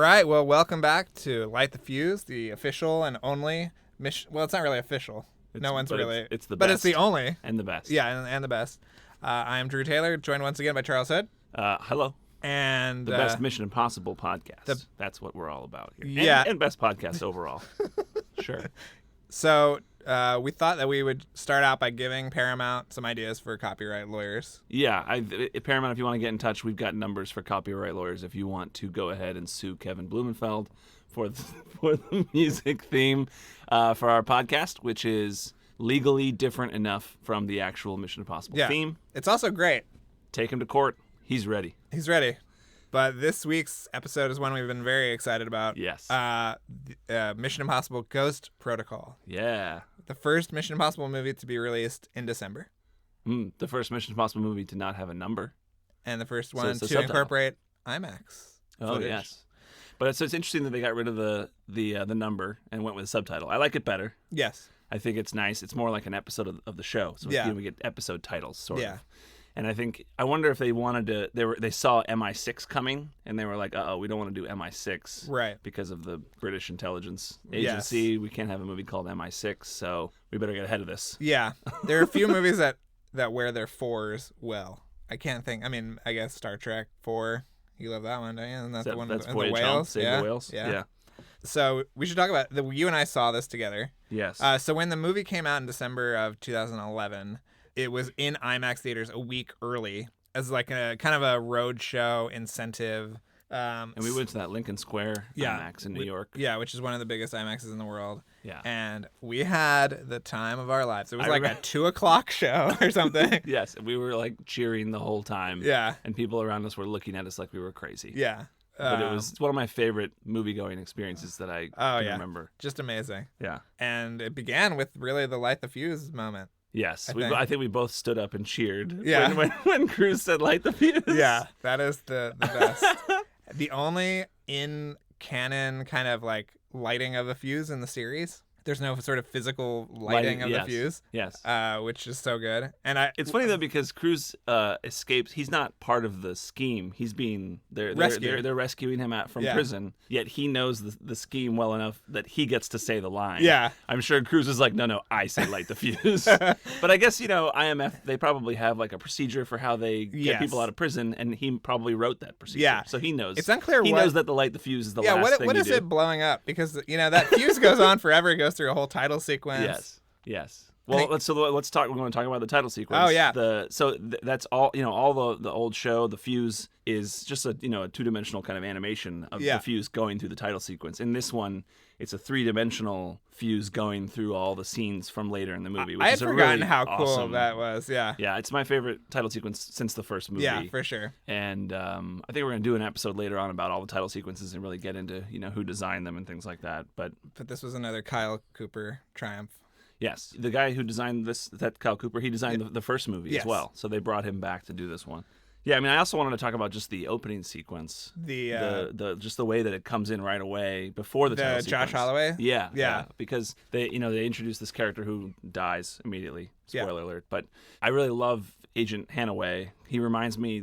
right, well, welcome back to Light the Fuse, the official and only mission. Well, it's not really official. It's the but best. it's the only. And the best. Yeah, and the best. I am Drew Taylor, joined once again by Charles Hood. Hello. And the best Mission Impossible podcast. That's what we're all about here. Yeah. And best podcast overall. Sure. So we thought that we would start out by giving Paramount some ideas for copyright lawyers. Yeah. Paramount, if you want to get in touch, we've got numbers for copyright lawyers if you want to go ahead and sue Kevin Blumenfeld for the music theme for our podcast, which is legally different enough from the actual Mission Impossible theme. It's also great. Take him to court. He's ready. He's ready. But this week's episode is one we've been very excited about. Yes. Mission Impossible Ghost Protocol. Yeah. The first Mission Impossible movie to be released in December. The first Mission Impossible movie to not have a number. And the first one to incorporate IMAX footage. Oh, yes. But it's interesting that they got rid of the number and went with a subtitle. I like it better. Yes. I think it's nice. It's more like an episode of the show. So we get episode titles, sort of. And I wonder if they wanted to, they saw MI6 coming, and they were like, we don't want to do MI6. Right. Because of the British intelligence agency. Yes. We can't have a movie called MI6, so we better get ahead of this. Yeah. There are a few movies that wear their fours well. I can't think. I mean, I guess Star Trek 4. You love that one, don't you? And that's the one with the whales. Save the whales? Yeah. So we should talk about you and I saw this together. Yes. So when the movie came out in December of 2011, it was in IMAX theaters a week early as like a kind of a roadshow incentive. And we went to that Lincoln Square IMAX in New York. Yeah, which is one of the biggest IMAXs in the world. Yeah. And we had the time of our lives. It was like a 2:00 show or something. Yes. We were like cheering the whole time. Yeah. And people around us were looking at us like we were crazy. Yeah. But it's one of my favorite movie-going experiences that I can remember. Just amazing. Yeah. And it began with really the Light the Fuse moment. Yes. I think we both stood up and cheered when Cruise said light the fuse. Yeah, that is the best. The only in-canon kind of like lighting of the fuse in the series. There's no sort of physical lighting of the fuse. Yes. Which is so good. And it's funny though because Cruz escapes. He's not part of the scheme. He's being they're rescuing him from prison. Yet he knows the scheme well enough that he gets to say the line. Yeah. I'm sure Cruz is like, no, I say light the fuse. But I guess IMF they probably have like a procedure for how they get people out of prison, and he probably wrote that procedure. Yeah. So he knows. It's unclear. He knows that the light the fuse is the last thing. What is it blowing up? Because that fuse goes on forever. It goes through a whole title sequence. Yes. Well, let's talk. We're going to talk about the title sequence. Oh yeah. That's all. All the old show. The fuse is just a two-dimensional kind of animation of the fuse going through the title sequence. In this one, it's a three-dimensional fuse going through all the scenes from later in the movie. Which I had forgotten really how awesome, cool that was. Yeah. Yeah, it's my favorite title sequence since the first movie. Yeah, for sure. And I think we're going to do an episode later on about all the title sequences and really get into who designed them and things like that. But this was another Kyle Cooper triumph. Yes, the guy who designed that Kyle Cooper, he designed the first movie as well. So they brought him back to do this one. Yeah, I mean, I also wanted to talk about just the opening sequence, just the way that it comes in right away before the title sequence. Josh Holloway. Yeah, because they introduce this character who dies immediately. Spoiler alert! But I really love Agent Hanaway.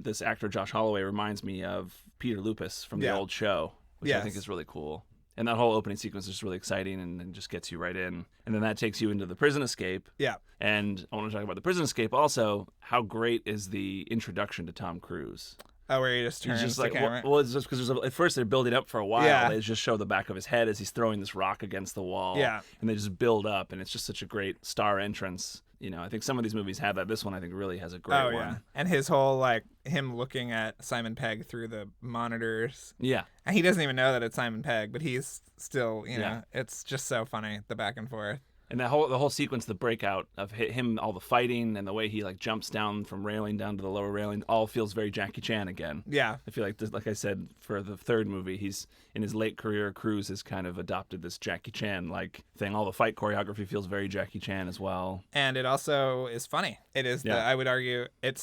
This actor Josh Holloway reminds me of Peter Lupus from the old show, which I think is really cool. And that whole opening sequence is really exciting and just gets you right in. And then that takes you into the prison escape. Yeah. And I want to talk about the prison escape also. How great is the introduction to Tom Cruise? Oh, where he just turns the camera? Well, it's just because at first they're building up for a while. Yeah. They just show the back of his head as he's throwing this rock against the wall. Yeah. And they just build up, and it's just such a great star entrance. I think some of these movies have that. This one, I think, really has a great one. Yeah. And his whole, him looking at Simon Pegg through the monitors. Yeah. And he doesn't even know that it's Simon Pegg, but he's still, it's just so funny, the back and forth. And the whole sequence, the breakout of him, all the fighting, and the way he jumps down from railing down to the lower railing, all feels very Jackie Chan again. Yeah, I feel like I said, for the third movie, he's in his late career. Cruise has kind of adopted this Jackie Chan thing. All the fight choreography feels very Jackie Chan as well. And it also is funny. It is. I would argue it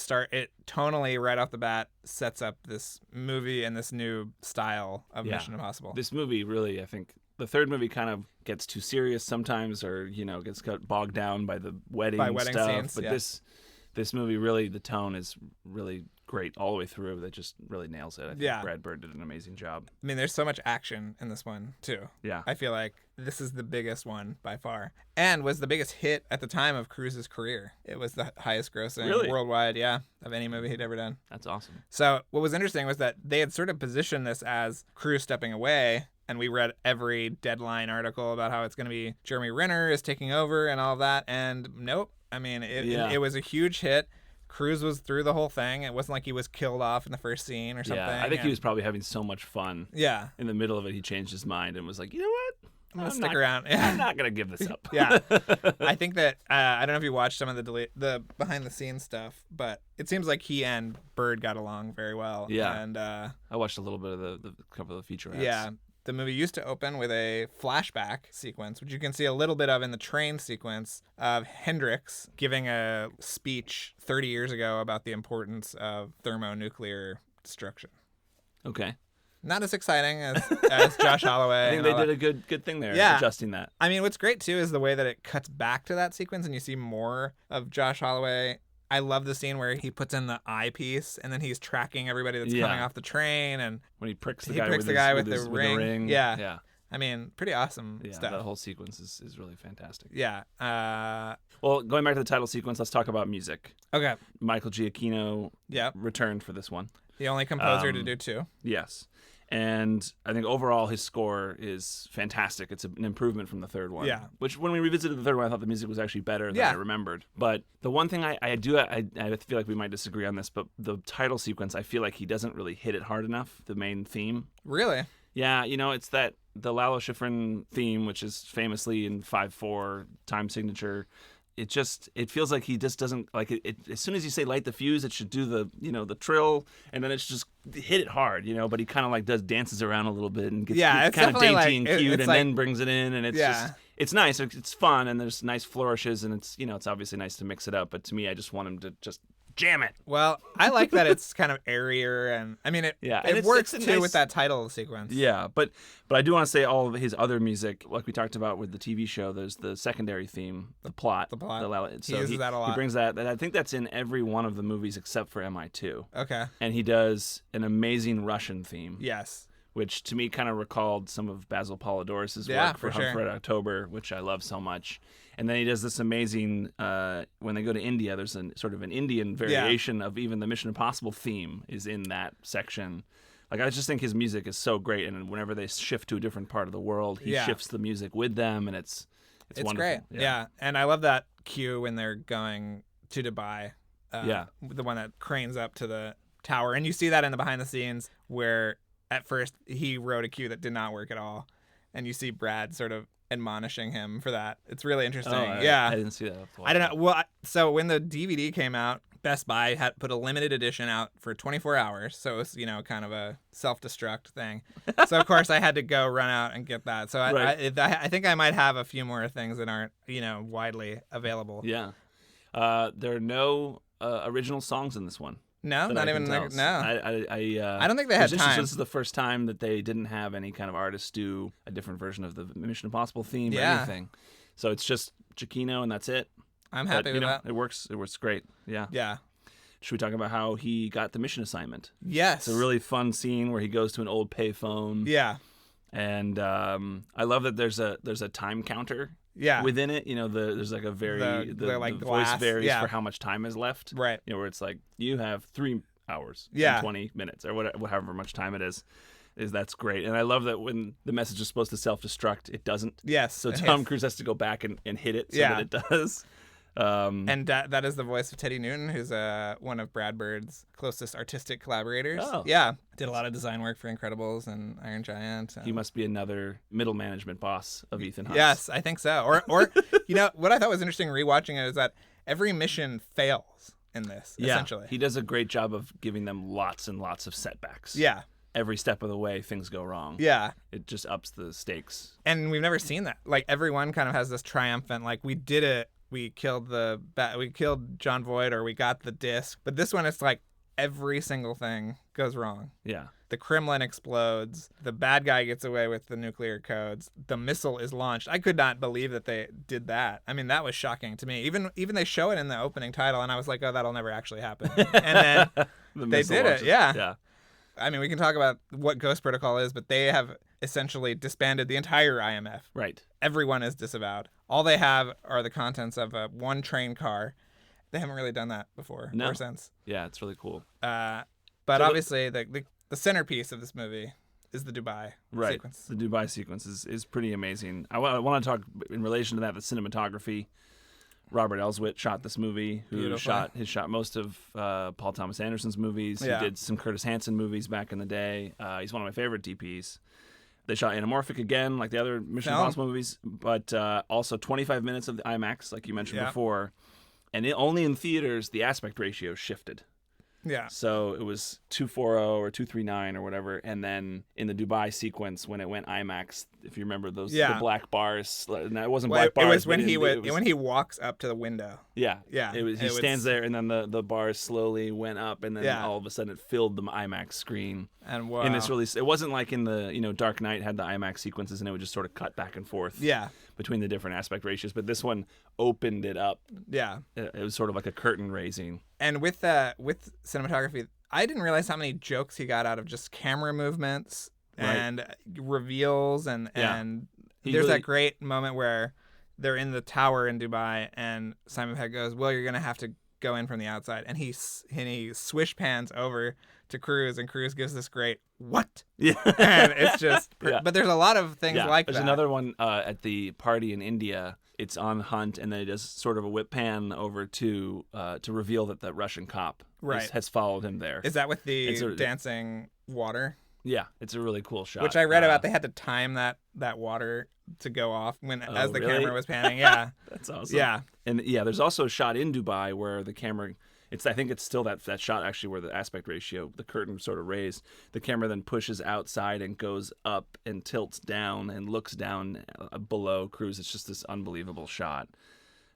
tonally right off the bat sets up this movie and this new style of Mission Impossible. This movie really, I think. The third movie kind of gets too serious sometimes, or gets got bogged down by the wedding stuff. Scenes, but This movie really, the tone is really great all the way through. That just really nails it. I think Brad Bird did an amazing job. I mean, there's so much action in this one, too. Yeah. I feel like this is the biggest one by far, and was the biggest hit at the time of Cruise's career. It was the highest grossing worldwide, of any movie he'd ever done. That's awesome. So what was interesting was that they had sort of positioned this as Cruise stepping away, and we read every Deadline article about how it's going to be Jeremy Renner is taking over and all of that, and nope. I mean, it was a huge hit. Cruise was through the whole thing. It wasn't like he was killed off in the first scene or something. Yeah, I think he was probably having so much fun. Yeah. In the middle of it, he changed his mind and was like, you know what? I'm going to stick around. I'm not going to give this up. Yeah. I think that, I don't know if you watched some of the behind-the-scenes stuff, but it seems like he and Bird got along very well. Yeah. And I watched a little bit of the couple of the featurettes. Yeah. The movie used to open with a flashback sequence, which you can see a little bit of in the train sequence of Hendrix giving a speech 30 years ago about the importance of thermonuclear destruction. Okay. Not as exciting as Josh Holloway. I think they did a good thing there, adjusting that. I mean, what's great, too, is the way that it cuts back to that sequence and you see more of Josh Holloway. I love the scene where he puts in the eyepiece and then he's tracking everybody that's coming off the train. And when he pricks the guy with the ring. ring. Yeah. I mean, pretty awesome stuff. That whole sequence is really fantastic. Yeah. Well, going back to the title sequence, let's talk about music. Okay. Michael Giacchino returned for this one. The only composer to do two. Yes. And I think overall his score is fantastic. It's an improvement from the third one. Yeah. Which when we revisited the third one, I thought the music was actually better than I remembered. But the one thing I feel like we might disagree on this, but the title sequence, I feel like he doesn't really hit it hard enough, the main theme. Really? Yeah, it's the Lalo Schifrin theme, which is famously in 5/4 time signature. It feels like he just doesn't like it. As soon as you say light the fuse, it should do the trill, and then it's just hit it hard, but he kind of like dances around a little bit and gets kind of dainty and cute, and then brings it in, and it's just it's nice, it's fun, and there's nice flourishes, and it's it's obviously nice to mix it up. But to me, I just want him to just jam it. Well, I like that it's kind of airier, and I mean it works too with that title sequence. Yeah, but I do want to say all of his other music, like we talked about with the TV show. There's the secondary theme, the plot. He uses that a lot. He brings that, and I think that's in every one of the movies except for MI2. Okay. And he does an amazing Russian theme. Yes. Which to me kind of recalled some of Basil Polidoris' work for Hunt for Red October, which I love so much. And then he does this amazing, when they go to India, there's sort of an Indian variation of even the Mission Impossible theme is in that section. Like, I just think his music is so great, and whenever they shift to a different part of the world, he shifts the music with them, and it's wonderful. Great. Yeah, and I love that cue when they're going to Dubai. The one that cranes up to the tower. And you see that in the behind the scenes where at first he wrote a cue that did not work at all, and you see Brad sort of admonishing him for that. It's really interesting. I didn't see that. I don't know. Well, so when the DVD came out, Best Buy had put a limited edition out for 24 hours. So it was, kind of a self-destruct thing. So, of course, I had to go run out and get that. So I think I might have a few more things that aren't, widely available. Yeah. There are no original songs in this one. No, not even no. I don't think they had time. This is the first time that they didn't have any kind of artist do a different version of the Mission Impossible theme or anything. So it's just Giacchino and that's it. I'm happy with that. It works. It works great. Yeah. Yeah. Should we talk about how he got the mission assignment? Yes. It's a really fun scene where he goes to an old payphone. Yeah. And I love that there's a time counter. Yeah. Within it, there's like a very the voice varies for how much time is left. Right. Where it's like you have 3 hours and 20 minutes or however much time it is. That's great. And I love that when the message is supposed to self-destruct, it doesn't. Yes. So Tom Cruise has to go back and hit it so that it does. And that is the voice of Teddy Newton, who's one of Brad Bird's closest artistic collaborators. Oh. Yeah. Did a lot of design work for Incredibles and Iron Giant. He must be another middle management boss of Ethan Hunt's. Yes, I think so. Or what I thought was interesting rewatching it is that every mission fails in this, essentially. He does a great job of giving them lots and lots of setbacks. Yeah. Every step of the way, things go wrong. Yeah. It just ups the stakes. And we've never seen that. Like, everyone kind of has this triumphant, like, we did it. We killed John Voight, or we got the disc. But this one, it's like every single thing goes wrong. Yeah. The Kremlin explodes. The bad guy gets away with the nuclear codes. The missile is launched. I could not believe that they did that. I mean, that was shocking to me. Even they show it in the opening title, and I was like, oh, that'll never actually happen. And then they did it. Yeah. I mean, we can talk about what Ghost Protocol is, but they have essentially disbanded the entire IMF. Right. Everyone is disavowed. All they have are the contents of one train car. They haven't really done that before or since. Yeah, it's really cool. But obviously, the centerpiece of this movie is the Dubai sequence. The Dubai sequence is pretty amazing. I want to talk in relation to that, the cinematography. Robert Elswit shot this movie, who shot most of Paul Thomas Anderson's movies. He did some Curtis Hanson movies back in the day. He's one of my favorite DPs. They shot Anamorphic again, like the other Mission Impossible movies, but also 25 minutes of the IMAX, like you mentioned before. And only in theaters, the aspect ratio shifted. Yeah. So it was 240 or 239 or whatever, and then in the Dubai sequence when it went IMAX, if you remember those the black bars. No, it wasn't black bars. It was when he walks up to the window. Yeah. Yeah. He stands there, and then the bars slowly went up, and then all of a sudden it filled the IMAX screen. And wow. And it's really, it wasn't like in the Dark Knight had the IMAX sequences, and it would just sort of cut back and forth. Yeah. Between the different aspect ratios, but this one opened it up. Yeah. It was sort of like a curtain raising. And with cinematography, I didn't realize how many jokes he got out of just camera movements and reveals and there's that great moment where they're in the tower in Dubai and Simon Pegg goes, "Well, you're gonna have to go in from the outside," and he swish pans over to Cruise, and Cruise gives this great "what?" Yeah, and it's just. But there's a lot of things like that. There's another one at the party in India. It's on Hunt, and then it does sort of a whip pan over to reveal that the Russian cop has followed him there. Is that with the dancing water? Yeah, it's a really cool shot. Which I read about. They had to time that water to go off as the camera was panning. Yeah, that's awesome. Yeah, and there's also a shot in Dubai where the camera. I think it's still that shot actually where the aspect ratio, the curtain sort of raised. The camera then pushes outside and goes up and tilts down and looks down below Cruise. It's just this unbelievable shot.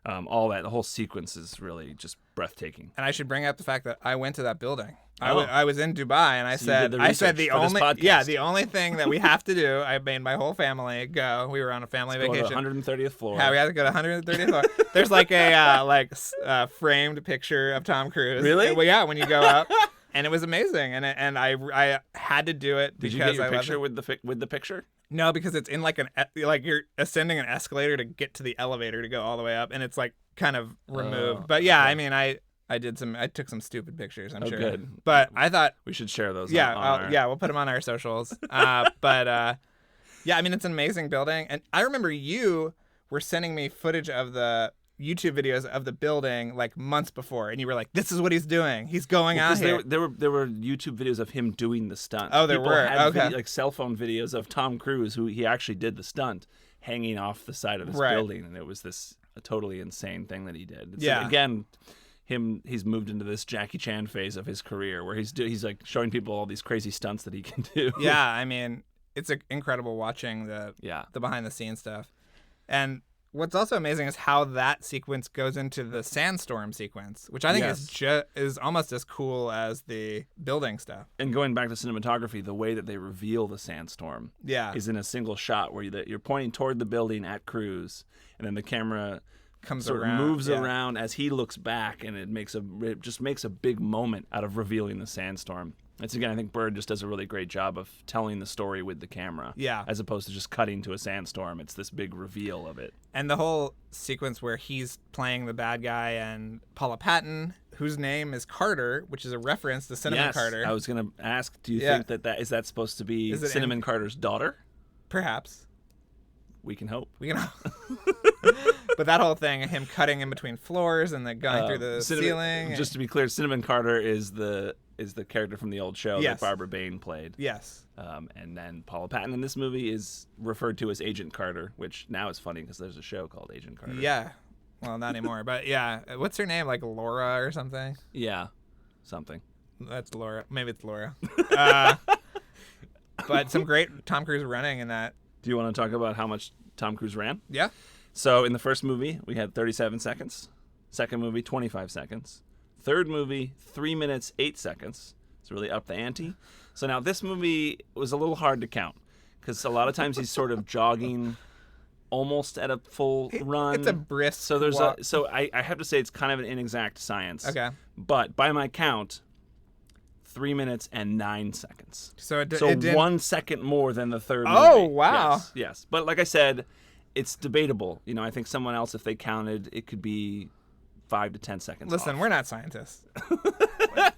The whole sequence is really just breathtaking. And I should bring up the fact that I went to that building. I was in Dubai, and I said the only thing that we have to do. I made my whole family go. We were on a family vacation. Go to the 130th floor. Yeah, we had to go to 130th floor. There's like a framed picture of Tom Cruise. Really? Well, yeah, when you go up, and it was amazing. And I had to do it because Did you get your picture with the picture? No, because it's in like you're ascending an escalator to get to the elevator to go all the way up, and it's like kind of removed. But yeah, okay. I mean, I took some stupid pictures, I'm sure. Good. But I thought we should share those. We'll put them on our socials. But I mean, it's an amazing building, and I remember you were sending me footage of the YouTube videos of the building like months before, and you were like, "This is what he's doing. He's going out here." There were YouTube videos of him doing the stunt. Oh, there People were. had okay. like cell phone videos of Tom Cruise, who he actually did the stunt, hanging off the side of this building, and it was this totally insane thing that he did. Again, he's moved into this Jackie Chan phase of his career where he's like showing people all these crazy stunts that he can do. Yeah, I mean, it's incredible watching the behind the scenes stuff, and. What's also amazing is how that sequence goes into the sandstorm sequence, which I think is almost as cool as the building stuff. And going back to cinematography, the way that they reveal the sandstorm is in a single shot where you're pointing toward the building at Cruise, and then the camera moves around as he looks back, and it just makes a big moment out of revealing the sandstorm. It's again, I think Bird just does a really great job of telling the story with the camera. Yeah. As opposed to just cutting to a sandstorm. It's this big reveal of it. And the whole sequence where he's playing the bad guy and Paula Patton, whose name is Carter, which is a reference to Cinnamon Carter. I was going to ask, do you think that is that supposed to be Cinnamon Carter's daughter? Perhaps. We can hope. But that whole thing, him cutting in between floors and then going through the ceiling. Just to be clear, Cinnamon Carter is the character from the old show that Barbara Bain played. Yes. And then Paula Patton in this movie is referred to as Agent Carter, which now is funny because there's a show called Agent Carter. Yeah. Well, not anymore. But yeah. What's her name? Like Laura or something? Yeah. Something. That's Laura. Maybe it's Laura. But some great Tom Cruise running in that. Do you want to talk about how much Tom Cruise ran? Yeah. So in the first movie, we had 37 seconds. Second movie, 25 seconds. Third movie, 3 minutes, 8 seconds. It's really up the ante. So now this movie was a little hard to count because a lot of times he's sort of jogging almost at a full run. It's a brisk So there's walk. I have to say it's kind of an inexact science. Okay. But by my count, 3 minutes and 9 seconds. So it So didn't... 1 second more than the third Oh, movie. wow. Yes. But like I said, it's debatable. You know, I think someone else, if they counted, it could be 5 to 10 seconds Listen, off. we're not scientists. We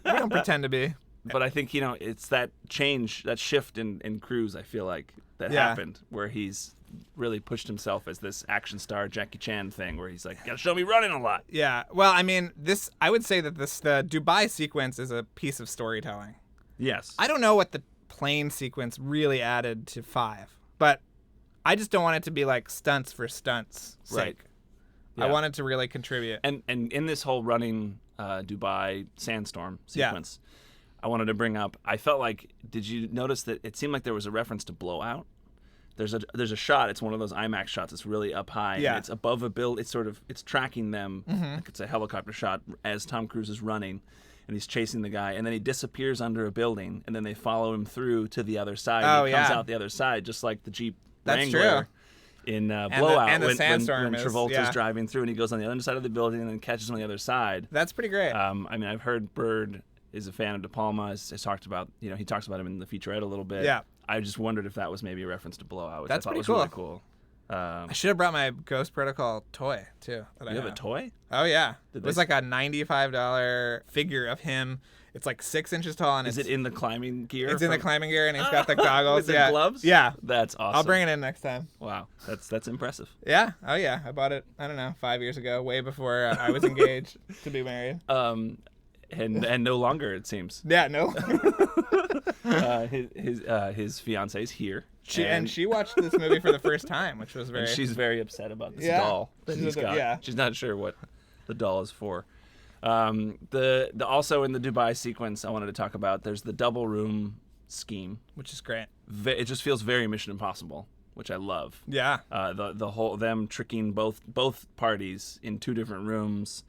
don't pretend to be. But I think, you know, it's that change, that shift in Cruise, I feel like, that Yeah. happened, where he's really pushed himself as this action star Jackie Chan thing, where he's like, gotta show me running a lot. Yeah. Well, I mean, I would say that the Dubai sequence is a piece of storytelling. Yes. I don't know what the plane sequence really added to 5, but I just don't want it to be like stunts for stunts' sake. Right. I Yeah. want it to really contribute. And in this whole running Dubai sandstorm sequence, I wanted to bring up, I felt like, did you notice that it seemed like there was a reference to Blowout? There's a shot, it's one of those IMAX shots, it's really up high, Yeah. and it's above a build, it's tracking them, Mm-hmm. like it's a helicopter shot as Tom Cruise is running, and he's chasing the guy, and then he disappears under a building, and then they follow him through to the other side, Oh, and he comes yeah. out the other side, just like the Jeep That's Wrangler. true. In Blowout, and the when sandstorm is, Travolta's yeah. driving through and he goes on the other side of the building and then catches him on the other side. That's pretty great. I mean, I've heard Bird is a fan of De Palma. Has talked about, you know, he talks about him in the featurette a little bit. Yeah. I just wondered if that was maybe a reference to Blowout, which That's I thought pretty was really cool. I should have brought my Ghost Protocol toy, too. That I You have a toy? Oh, yeah. Did It was they- like a $95 figure of him. It's like 6 inches tall. And Is it in the climbing gear? It's in the from- climbing gear, and he's got the goggles. With the yeah. gloves? Yeah. That's awesome. I'll bring it in next time. Wow, that's impressive. Yeah. Oh, yeah. I bought it, I don't know, 5 years ago, way before I was engaged to be married. And no longer, it seems. Yeah, no. His fiance's here. She watched this movie for the first time, which was very... And she's very upset about this Yeah. doll that he's got. Yeah. She's not sure what the doll is for. The also in the Dubai sequence I wanted to talk about, there's the double room scheme. Which is great. It just feels very Mission Impossible, which I love. Yeah. The whole them tricking both parties in 2 different rooms.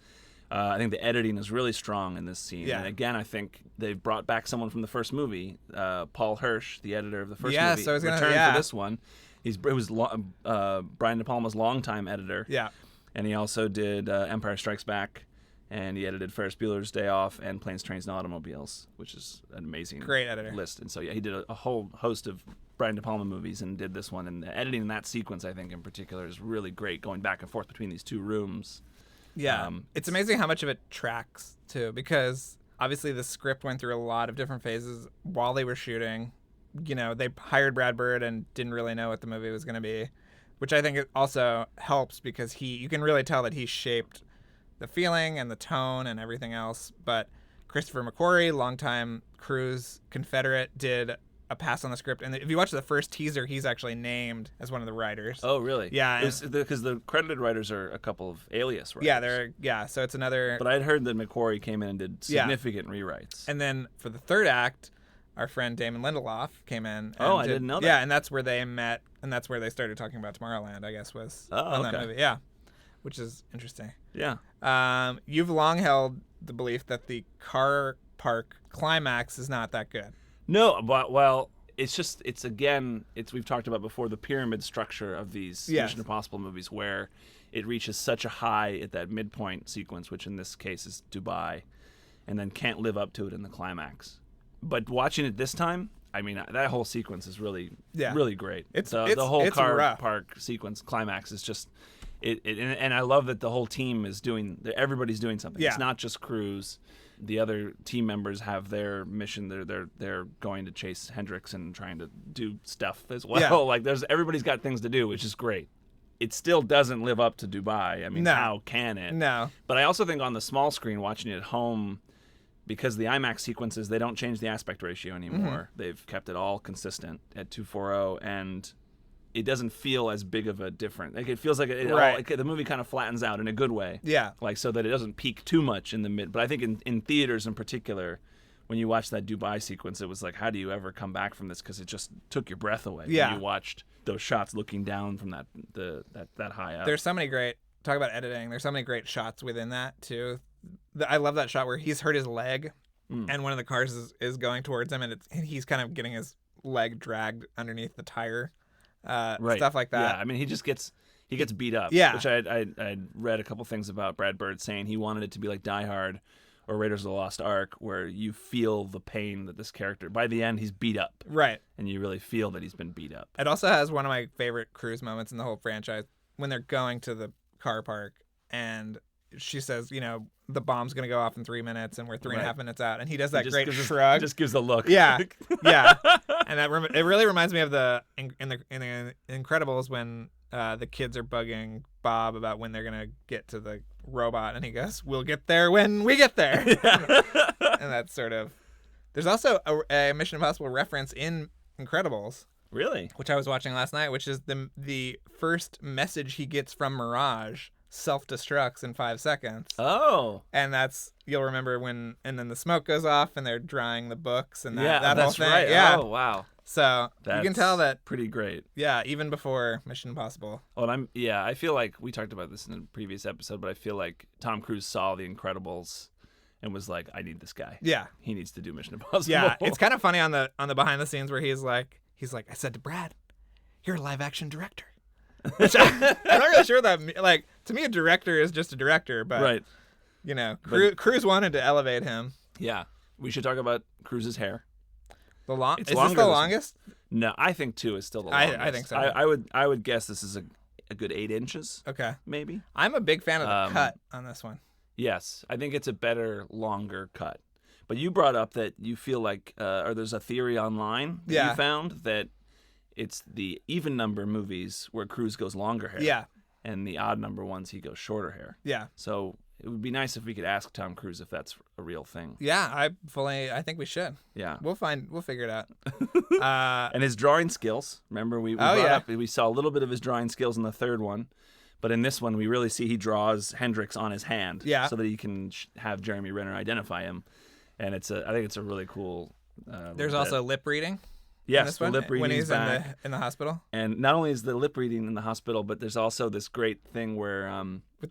I think the editing is really strong in this scene. Yeah. And again, I think they've brought back someone from the first movie, Paul Hirsch, the editor of the first Yeah, movie, so I was gonna- returned yeah. for this one. It was Brian De Palma's longtime editor. Yeah. And he also did Empire Strikes Back, and he edited Ferris Bueller's Day Off and Planes, Trains, and Automobiles, which is an amazing Great editor. list. And so, yeah, he did a whole host of Brian De Palma movies and did this one. And the editing in that sequence, I think, in particular, is really great, going back and forth between these 2 rooms. Yeah. It's amazing how much of it tracks, too, because obviously the script went through a lot of different phases while they were shooting. You know, they hired Brad Bird and didn't really know what the movie was going to be, which I think it also helps because you can really tell that he shaped the feeling and the tone and everything else. But Christopher McQuarrie, longtime Cruise Confederate, did a pass on the script. And if you watch the first teaser, he's actually named as one of the writers. Oh, really? Yeah. Because the credited writers are a couple of alias writers. So it's another... But I'd heard that McQuarrie came in and did significant rewrites. And then for the third act, our friend Damon Lindelof came in. And I didn't know that. Yeah, and that's where they met, and that's where they started talking about Tomorrowland, I guess, was on that movie. Yeah, which is interesting. Yeah. You've long held the belief that the car park climax is not that good. No, but we've talked about before, the pyramid structure of these Yes. Mission Impossible movies, where it reaches such a high at that midpoint sequence, which in this case is Dubai, and then can't live up to it in the climax. But watching it this time, I mean, that whole sequence is really great. The whole car rough. park sequence climax is just and I love that the whole team is everybody's doing something. Yeah. It's not just Cruise. The other team members have their mission. They're going to chase Hendrix and trying to do stuff as well. Yeah. Like everybody's got things to do, which is great. It still doesn't live up to Dubai. I mean, No. how can it? No. But I also think on the small screen, watching it at home, because the IMAX sequences, they don't change the aspect ratio anymore. Mm-hmm. They've kept it all consistent at 240, and it doesn't feel as big of a difference. Like it feels like the movie kind of flattens out in a good way. Yeah. Like so that it doesn't peak too much in the mid. But I think in theaters in particular, when you watch that Dubai sequence, it was like, how do you ever come back from this? Because it just took your breath away. Yeah. When you watched those shots looking down from that high up. There's so many great... Talk about editing. There's so many great shots within that, too. I love that shot where he's hurt his leg, and one of the cars is going towards him, and he's kind of getting his leg dragged underneath the tire, Right. stuff like that. Yeah, I mean, he gets beat up. Yeah. Which I read a couple things about Brad Bird saying he wanted it to be like Die Hard or Raiders of the Lost Ark, where you feel the pain that this character, by the end, he's beat up. Right. And you really feel that he's been beat up. It also has one of my favorite Cruise moments in the whole franchise when they're going to the car park and she says, the bomb's going to go off in 3 minutes and we're 3.5 minutes out. And he does that great shrug. Just gives the look. Yeah. Yeah. And it really reminds me of in the Incredibles when the kids are bugging Bob about when they're going to get to the robot. And he goes, we'll get there when we get there. And that's sort of... There's also a Mission Impossible reference in Incredibles. Really? Which I was watching last night, which is the first message he gets from Mirage self-destructs in 5 seconds. Oh. And you'll remember and then the smoke goes off and they're drying the books and that whole that's thing. Right. Yeah. Oh, wow. So you can tell that. Pretty great. Yeah, even before Mission Impossible. Oh, and I feel like we talked about this in a previous episode, but I feel like Tom Cruise saw The Incredibles and was like, I need this guy. Yeah. He needs to do Mission Impossible. Yeah, it's kind of funny on the behind the scenes where he's like, I said to Brad, you're a live action director. Which I'm not really sure that, like, to me, a director is just a director, but, right. Cruise wanted to elevate him. Yeah. We should talk about Cruise's hair. Is this the longest? No, I think 2 is still the longest. I think so. I would guess this is a good 8 inches. Okay. Maybe. I'm a big fan of the cut on this one. Yes. I think it's a better, longer cut. But you brought up that you feel like, or there's a theory online that you found that it's the even number movies where Cruise goes longer hair. Yeah. And the odd number ones he goes shorter hair. Yeah. So it would be nice if we could ask Tom Cruise if that's a real thing. Yeah, I think we should. Yeah. We'll figure it out. And his drawing skills. Remember we saw a little bit of his drawing skills in the third one. But in this one, we really see he draws Hendrix on his hand so that he can have Jeremy Renner identify him. And I think it's a really cool. There's also lip reading. Yes, the lip reading when he's back. in the hospital. And not only is the lip reading in the hospital, but there's also this great thing where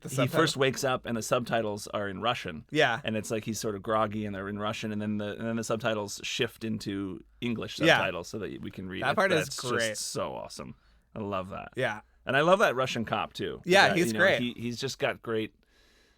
he first wakes up and the subtitles are in Russian. Yeah. And it's like he's sort of groggy and they're in Russian, and then the subtitles shift into English subtitles so that we can read. That part is That's great. Just so awesome. I love that. Yeah. And I love that Russian cop too. Yeah, he's great. He's just got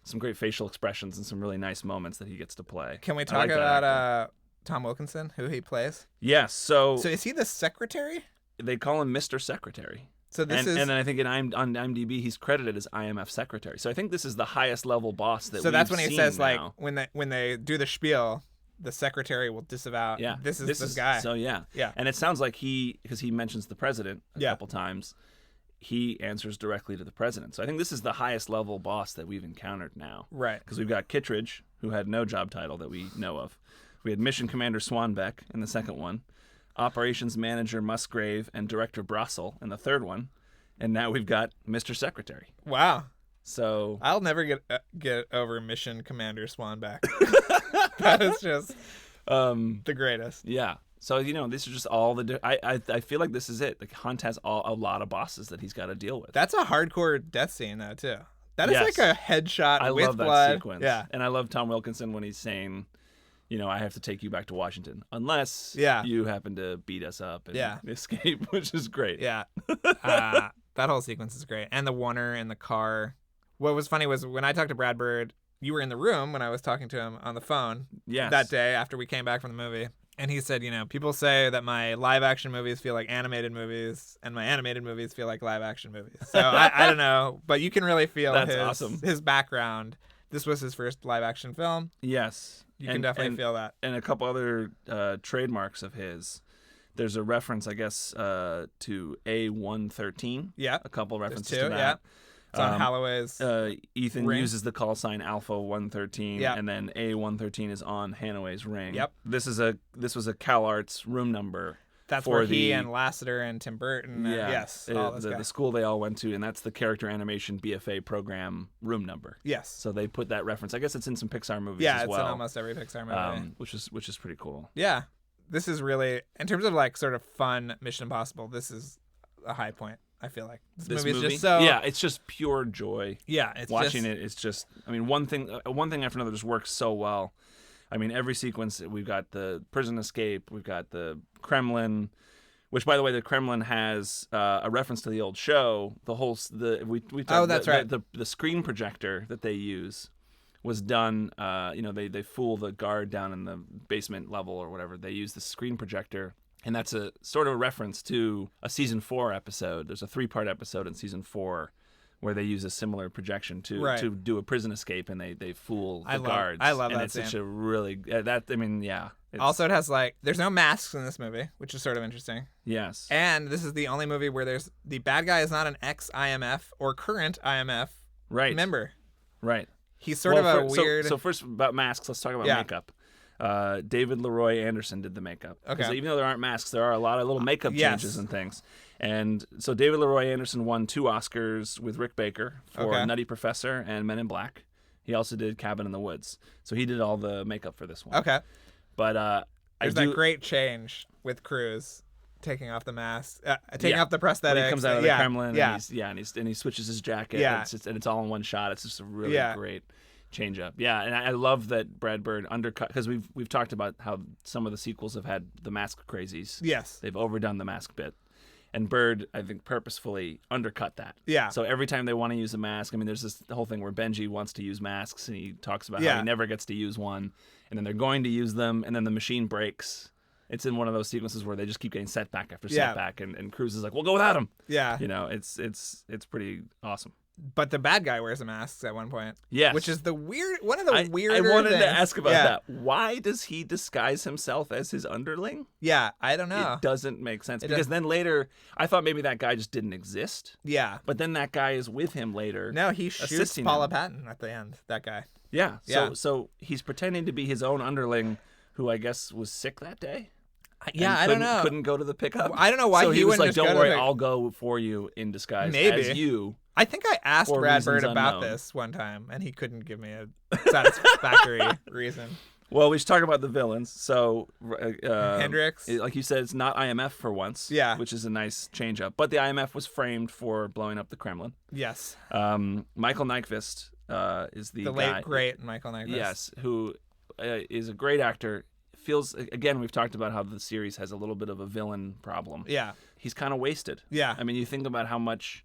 some great facial expressions and some really nice moments that he gets to play. Can we talk about Tom Wilkinson, who he plays? Yes. So is he the secretary? They call him Mr. Secretary. So and then I think on IMDb he's credited as IMF secretary. So I think this is the highest level boss that. So that's when he says now. like when they do the spiel, the secretary will disavow. Yeah, this is this guy. So yeah. And it sounds like because he mentions the president a couple times, he answers directly to the president. So I think this is the highest level boss that we've encountered now. Right. Because we've got Kittredge, who had no job title that we know of. We had Mission Commander Swanbeck in the second one, Operations Manager Musgrave, and Director Brossel in the third one, and now we've got Mr. Secretary. Wow. So I'll never get over Mission Commander Swanbeck. That is just the greatest. Yeah. So these are just all the. I feel like this is it. Like Hunt has a lot of bosses that he's got to deal with. That's a hardcore death scene though too. That is like a headshot I with love blood. That sequence. Yeah. And I love Tom Wilkinson when he's saying, I have to take you back to Washington unless you happen to beat us up and escape, which is great. Yeah. That whole sequence is great. And the Warner in the car. What was funny was when I talked to Brad Bird, you were in the room when I was talking to him on the phone that day after we came back from the movie. And he said, people say that my live action movies feel like animated movies and my animated movies feel like live action movies. So I don't know, but you can really feel his background. This was his first live action film. Yes. You can definitely feel that. And a couple other trademarks of his. There's a reference, I guess, to A113. Yeah. A couple references to that. Yeah. It's on Holloway's Ethan ring. uses the call sign Alpha 113, and then A113 is on Hanaway's ring. Yep. This was a CalArts room number. That's where he and Lasseter and Tim Burton. The school they all went to, and that's the character animation BFA program room number. Yes. So they put that reference. I guess it's in some Pixar movies as well. Yeah, it's in almost every Pixar movie. Which is pretty cool. Yeah. This is really, in terms of like sort of fun Mission Impossible, this is a high point. I feel like this movie is just so. Yeah, it's just pure joy. Yeah, it's watching it. It's just. I mean, one thing after another just works so well. I mean, every sequence, we've got the prison escape, we've got the Kremlin, which, by the way, the Kremlin has a reference to the old show. We talked, that's right. The screen projector that they use was done. They fool the guard down in the basement level or whatever. They use the screen projector, and that's a sort of a reference to a season 4 episode. There's a 3-part episode in season 4 where they use a similar projection to do a prison escape, and they fool the guards. I love and that it's scene. such a really Also, it has there's no masks in this movie, which is sort of interesting. Yes. And this is the only movie where the bad guy is not an ex-IMF or current IMF member. Right. He's sort of a weird. So first about masks, let's talk about makeup. David Leroy Anderson did the makeup. Okay. So even though there aren't masks, there are a lot of little makeup changes and things. And so David Leroy Anderson won 2 Oscars with Rick Baker for Nutty Professor and Men in Black. He also did Cabin in the Woods. So he did all the makeup for this one. Okay. But there's that great change with Cruise taking off the mask, taking off the prosthetics. When he comes out of the Kremlin, and and he switches his jacket. Yeah. And it's all in one shot. It's just a really great change up. Yeah, and I love that Brad Bird undercut, because we've talked about how some of the sequels have had the mask crazies. Yes. They've overdone the mask bit. And Bird, I think, purposefully undercut that. Yeah. So every time they want to use a mask, I mean, there's this whole thing where Benji wants to use masks, and he talks about how he never gets to use one, and then they're going to use them, and then the machine breaks. It's in one of those sequences where they just keep getting setback after setback, and Cruz is like, "We'll go without him." Yeah. It's pretty awesome. But the bad guy wears a mask at one point. Yes. Which is one of the weirder I wanted things. to ask about that. Why does he disguise himself as his underling? Yeah, I don't know. It doesn't make sense. Because then later, I thought maybe that guy just didn't exist. Yeah. But then that guy is with him later. No, he shoots Paula Patton at the end, that guy. Yeah. So he's pretending to be his own underling, who I guess was sick that day. Yeah, I don't know. Couldn't go to the pickup. I don't know why he was like, just "Don't worry, I'll go for you in disguise as you." I think I asked Brad Bird about this one time, and he couldn't give me a satisfactory reason. Well, we should talk about the villains. So Hendrix, like you said, it's not IMF for once. Yeah, which is a nice change up. But the IMF was framed for blowing up the Kremlin. Yes. Michael Nyqvist is the guy, late great Michael Nyqvist. Yes, who is a great actor. Feels, again, we've talked about how the series has a little bit of a villain problem. Yeah. He's kind of wasted. Yeah. I mean, you think about how much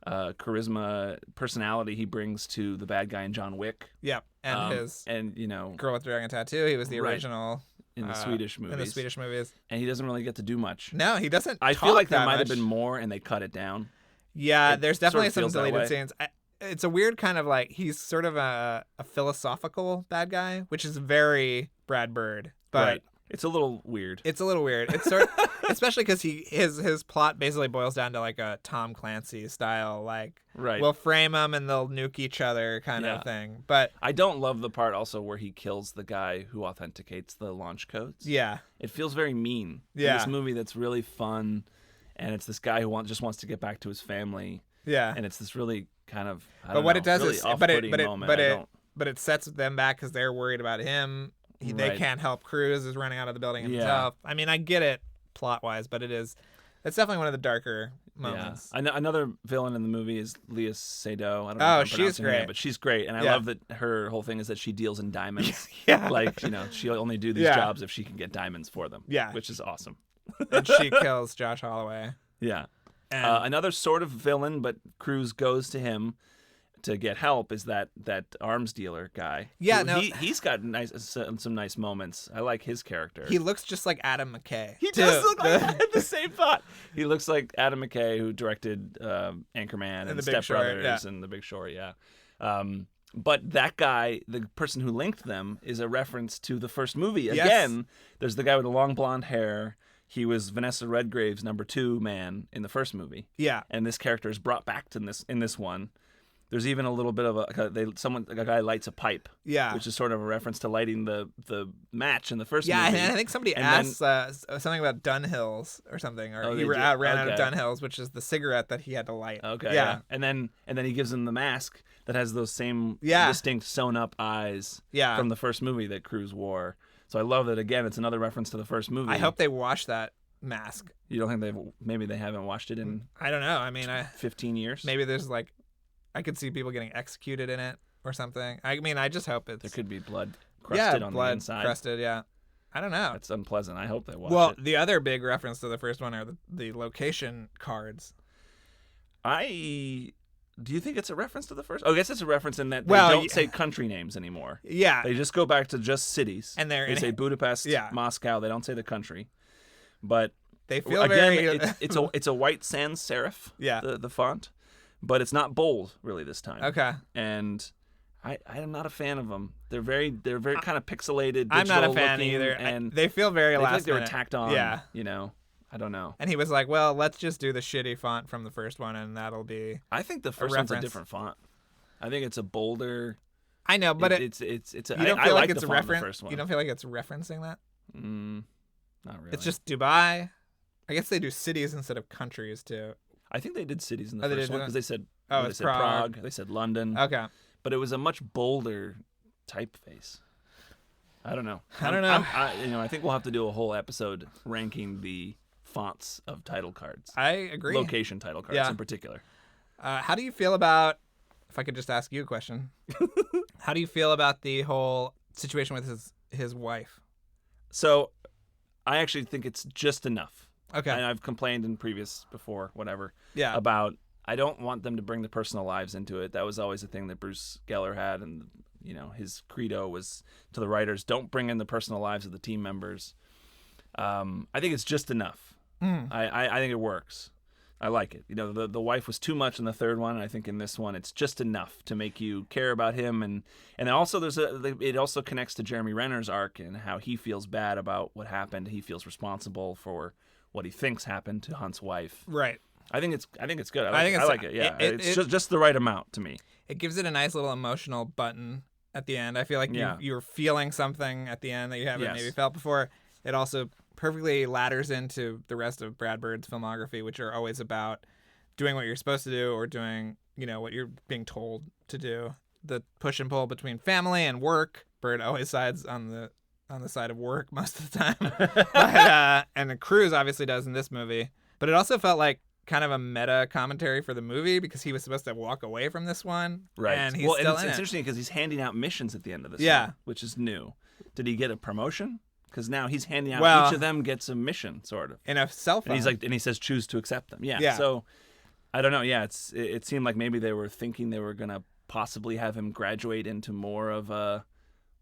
charisma, personality he brings to the bad guy in John Wick. Yeah. And his Girl with the Dragon Tattoo. He was the original in the Swedish movies. In the Swedish movies. And he doesn't really get to do much. No, he doesn't. I feel like there might have been more and they cut it down. Yeah, there's definitely some deleted scenes. It's a weird kind of he's sort of a philosophical bad guy, which is very Brad Bird. But it's a little weird. It's sort of, especially because his plot basically boils down to a Tom Clancy style, we'll frame them and they'll nuke each other kind of thing. But I don't love the part also where he kills the guy who authenticates the launch codes. Yeah, it feels very mean. Yeah, in this movie that's really fun, and it's this guy who just wants to get back to his family. Yeah, and it's this really kind of it does really is but it sets them back because they're worried about him. They can't help Cruz is running out of the building himself. I mean, I get it plot-wise, but it's definitely one of the darker moments. Yeah. Another villain in the movie is Leah Seydoux. I don't know if I'm she's great. her name, but she's great. And I love that her whole thing is that she deals in diamonds. Yeah. She'll only do these jobs if she can get diamonds for them. Yeah. Which is awesome. And she kills Josh Holloway. Yeah. Another sort of villain, but Cruz goes to him to get help, is that arms dealer guy. Yeah, he's got some nice moments. I like his character. He looks just like Adam McKay. He does look like I had the same thought. He looks like Adam McKay, who directed Anchorman and Step Brothers and The Big Short. Yeah. But that guy, the person who linked them, is a reference to the first movie. Again, there's the guy with the long blonde hair. He was Vanessa Redgrave's number 2 man in the first movie. Yeah. And this character is brought back to in this one. There's even a little bit of a guy lights a pipe, which is sort of a reference to lighting the match in the first movie. Yeah, and I think somebody asked something about Dunhills or something, or he ran out of Dunhills, which is the cigarette that he had to light. Okay, yeah. And then he gives him the mask that has those same distinct sewn up eyes from the first movie that Cruz wore. So I love that. Again, it's another reference to the first movie. I hope they wash that mask. You don't think maybe they haven't washed it in? I don't know. I mean, 15 years. Maybe there's I could see people getting executed in it or something. I mean, I just hope there could be blood. crusted on blood the inside. crusted. Yeah, I don't know. That's unpleasant. I hope they watch Well, it. the other big reference to the first one are the location cards. Do you think it's a reference to the first? Oh, I guess it's a reference in that they Well, don't say country names anymore. Yeah, They just go back to just cities. and they say Budapest, Moscow. They don't say the country. But they feel again, very. it's a white sans serif. Yeah. The font, but it's not bold really this time. Okay. And I am not a fan of them. They're very kind of pixelated. I'm not a fan looking, either. and they feel very they last feel like they were minute. tacked on. Yeah. I don't know. And he was like, "Well, let's just do the shitty font from the first one, and that'll be." I think the first one's a different font. I think it's a bolder. I know, but it's. You don't I feel like it's the a font of the reference. first one. You don't feel like it's referencing that? Not really. It's just Dubai. I guess they do cities instead of countries too. I think they did cities in the they first did one because they said. Oh, they it's said Prague. They said London. Okay. But it was a much bolder typeface. I don't know. I don't know. I think we'll have to do a whole episode ranking the fonts of title cards. I agree. Location title cards in particular. How do you feel about? If I could just ask you a question, how do you feel about the whole situation with his wife? So, I actually think it's just enough. Okay. And I've complained in before, Yeah. about I don't want them to bring the personal lives into it. That was always a thing that Bruce Geller had, and his credo was to the writers: don't bring in the personal lives of the team members. I think it's just enough. I think it works. I like it. The wife was too much in the third one, and I think in this one it's just enough to make you care about him, and also it also connects to Jeremy Renner's arc and how he feels bad about what happened. He feels responsible for what he thinks happened to Hunt's wife. Right. I think it's good. I like it. Yeah, it's just the right amount to me. It gives it a nice little emotional button at the end. I feel like you're feeling something at the end that you haven't maybe felt before. It also perfectly ladders into the rest of Brad Bird's filmography, which are always about doing what you're supposed to do or doing, what you're being told to do. The push and pull between family and work. Bird always sides on the side of work most of the time. And Cruise obviously does in this movie. But it also felt like kind of a meta commentary for the movie because he was supposed to walk away from this one. Right. And he's still it's in it. interesting because he's handing out missions at the end of this one, which is new. Did he get a promotion? Because now he's handing out each of them gets a mission, sort of. In a cell phone. And he says choose to accept them. Yeah. So I don't know. Yeah, it seemed like maybe they were thinking they were gonna possibly have him graduate into more of a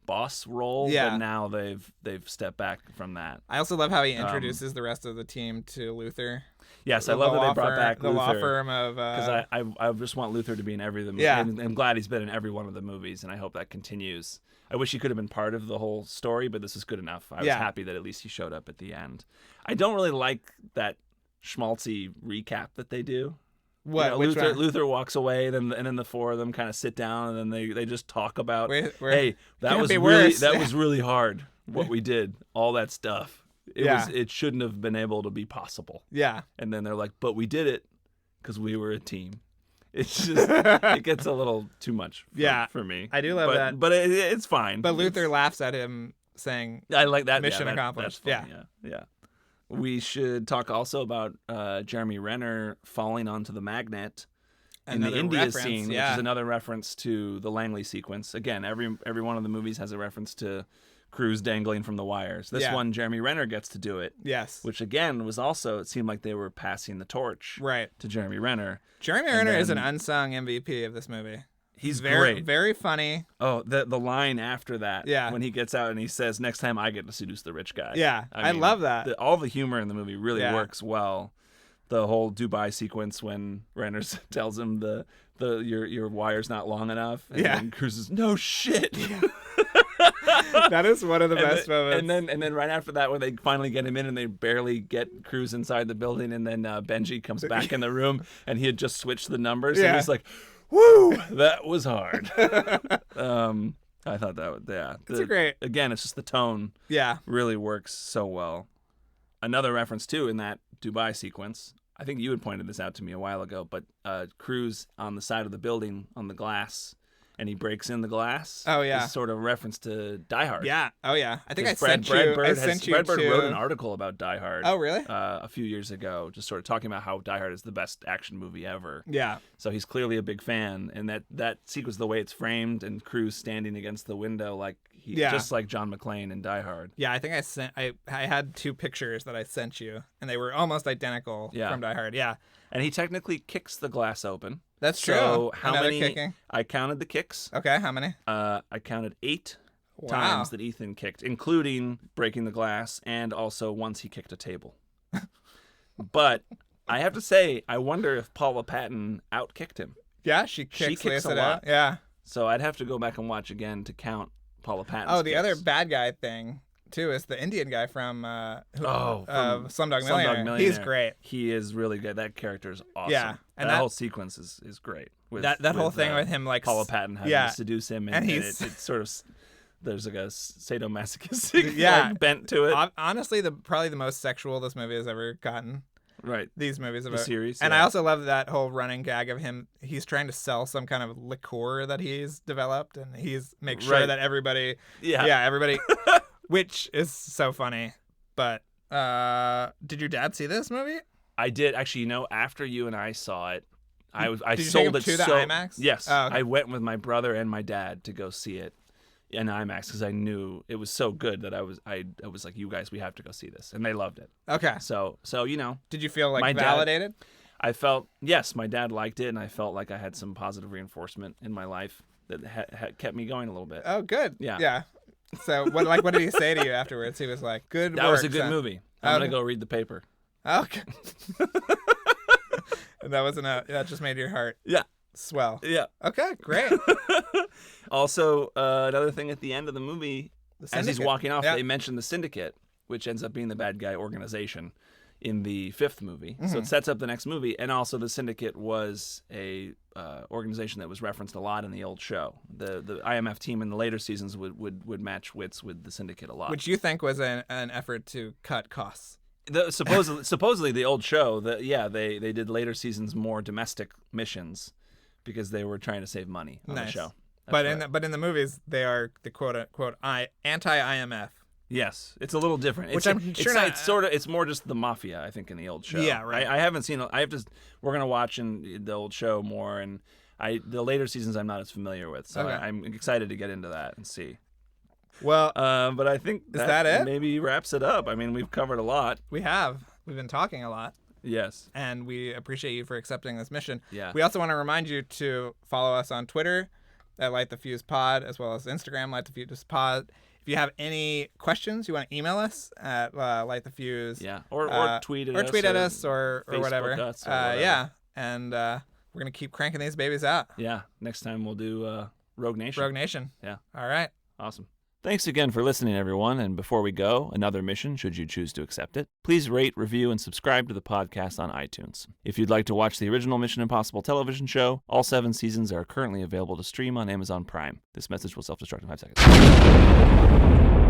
boss role. Yeah. But now they've stepped back from that. I also love how he introduces the rest of the team to Luther. Yes, I love that they brought back the Luther. law firm of because I just want Luther to be in every of the movies. Yeah. And I'm glad he's been in every one of the movies, and I hope that continues. I wish he could have been part of the whole story, but this is good enough. I was happy that at least he showed up at the end. I don't really like that schmaltzy recap that they do. What? Luther walks away, and then the four of them kind of sit down, and then they just talk about, hey, that was really hard what we did, all that stuff. It shouldn't have been able to be possible. Yeah. And then they're like, but we did it because we were a team. It's just it gets a little too much for me. I do love that. But it's fine. But Luther laughs at him saying, I like that. Mission accomplished. That's funny. Yeah. We should talk also about Jeremy Renner falling onto the magnet in the India scene, which is another reference to the Langley sequence. Again, every one of the movies has a reference to Cruise dangling from the wires. This one, Jeremy Renner gets to do it. Yes. Which again was also, it seemed like they were passing the torch to Jeremy Renner. Jeremy Renner is an unsung MVP of this movie. He's very, great. Very funny. Oh, the line after that, when he gets out and he says, "Next time I get to seduce the rich guy." Yeah, I love that. All the humor in the movie really works well. The whole Dubai sequence when Renner tells him your wire's not long enough, and then Cruz says, "No shit." That is one of the best moments. And then right after that, when they finally get him in and they barely get Cruz inside the building, and then Benji comes back in the room and he had just switched the numbers, and he's like, "Woo, that was hard." I thought that it's great. Again, it's just the tone. Yeah, really works so well. Another reference too in that Dubai sequence. I think you had pointed this out to me a while ago, but Cruz on the side of the building on the glass, and he breaks in the glass. Oh yeah, is sort of a reference to Die Hard. Yeah. Oh yeah. I think Brad Bird wrote an article about Die Hard. Oh really? A few years ago, just sort of talking about how Die Hard is the best action movie ever. Yeah. So he's clearly a big fan, and that sequence, the way it's framed, and Cruz standing against the window, like just like John McClane in Die Hard. Yeah, I think I had 2 pictures that I sent you, and they were almost identical from Die Hard. Yeah. And he technically kicks the glass open. That's true. So how Another many? kicking. I counted the kicks. Okay, how many? I counted 8 Wow. times that Ethan kicked, including breaking the glass and also once he kicked a table. But I have to say, I wonder if Paula Patton outkicked him. Yeah, she kicks a it lot. out. Yeah. So I'd have to go back and watch again to count Paula Patton's Oh, the kicks. other bad guy thing too is the Indian guy from from Slumdog Millionaire. He's great. He is really good. That character is awesome. Yeah, and that whole sequence is great. With, that whole thing with him, like Paula Patton having to seduce him, and it's sort of there's like a sadomasochistic like, bent to it. Honestly, probably the most sexual this movie has ever gotten. Right. These movies the series. And I also love that whole running gag of him. He's trying to sell some kind of liqueur that he's developed, and he's makes sure that everybody, everybody, which is so funny. But did your dad see this movie? I did actually. After you and I saw it, I did you sold take him it to the IMAX? Yes, oh, okay. I went with my brother and my dad to go see it in IMAX because I knew it was so good that I was like, you guys, we have to go see this, and they loved it. Okay. So Did you feel like my validated? I felt yes, my dad liked it, and I felt like I had some positive reinforcement in my life that kept me going a little bit. Oh, good. Yeah. Yeah. So what did he say to you afterwards? He was like, "Good that work, was a good son. movie. I'm gonna go read the paper." Okay. And that just made your heart swell. Yeah. Okay, great. Also, another thing at the end of the movie, as he's walking off, Yeah. they mention the Syndicate, which ends up being the bad guy organization in the 5th movie. So it sets up the next movie, and also the Syndicate was a organization that was referenced a lot in the old show. The IMF team in the later seasons would match wits with the Syndicate a lot. Which you think was an effort to cut costs. Supposedly the old show, they did later seasons more domestic missions because they were trying to save money on the show. But in the movies, they are the quote unquote anti-IMF. Yes, it's a little different. Which I'm sure it's more just the mafia, I think, in the old show. Yeah, right. I haven't seen. We're gonna watch in the old show more, and the later seasons I'm not as familiar with, so okay. I'm excited to get into that and see. Well, but I think that it? Maybe wraps it up. I mean, we've covered a lot. We've been talking a lot. Yes. And we appreciate you for accepting this mission. Yeah. We also want to remind you to follow us on Twitter at LightTheFuse-Pod, as well as Instagram, LightTheFuse-Pod. If you have any questions, you want to email us at LightTheFuse. Yeah. Or tweet at us. Or tweet at us or whatever. Us or whatever. Yeah. And we're going to keep cranking these babies out. Yeah. Next time we'll do Rogue Nation. Rogue Nation. Yeah. All right. Awesome. Thanks again for listening, everyone. And before we go, another mission, should you choose to accept it. Please rate, review, and subscribe to the podcast on iTunes. If you'd like to watch the original Mission Impossible television show, all 7 seasons are currently available to stream on Amazon Prime. This message will self-destruct in 5 seconds.